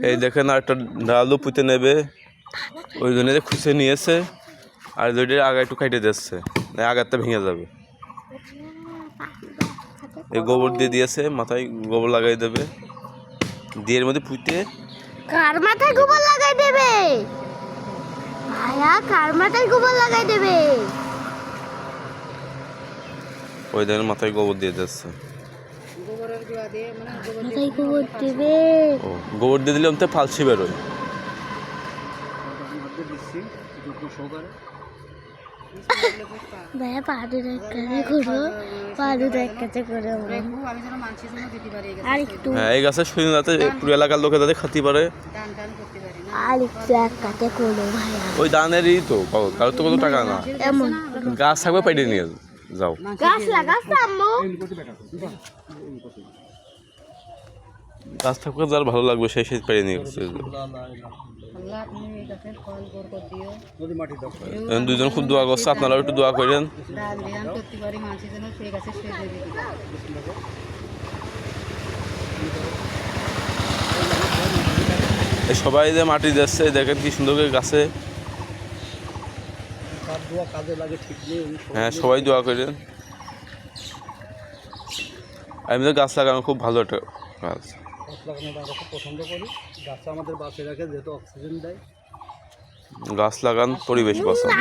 এই দেখেন একটা ডালও পুঁতে নেবে, ওই জন্য খুঁজে নিয়েছে, আর যদি আগে একটু কেটে দিচ্ছে, আগারটা ভেঙে যাবে। এই গোবর দিয়ে দিয়েছে, মাথায় গোবর লাগাই দেবে, দিয়ে এর মধ্যে পুঁতে কার মাথায় গোবর লাগাই দেবে ভাইয়া, কার মাথায় গোবর লাগাই দেবে? ওই দেখেন মাথায় গোবর দিয়ে দিচ্ছে। মাথায় গোবর দেবে? ও গোবর দিয়ে দিলে ওতে ফালসি বেরোয়। ভাইয়া পাদুর একটা করো, পাদুর একটা করে আর একটু, হ্যাঁ এই গাছের সুযোগ যাতে পুরো এলাকার লোকে যাতে খাতে পারে, আর একটু একটা করো ভাইয়া। ওই দানেরই তো কারোর তো কত টাকা না, এমন গাছ থাকবে পেটে নিয়ে যাও। গাছ লাগাস আম্মু, গাছ থাকবে যার ভালো লাগবে সেই সেই পেটে নিয়ে গেছে। দুজন খুব দোয়া করছে, আপনারাও একটু দোয়া করেন। সবাই যে মাটি দিচ্ছে দেখেন কি সুন্দর করে গাছে। হ্যাঁ সবাই দোয়া করেন। আমি তো গাছ লাগানো খুব ভালো একটা কাজ। গাছ লাগানোটা আমরা খুব পছন্দ করি। গাছ আমাদের বাঁচিয়ে রাখে, যেহেতু অক্সিজেন দেয়। গাছ লাগান, পরিবেশ বাঁচান।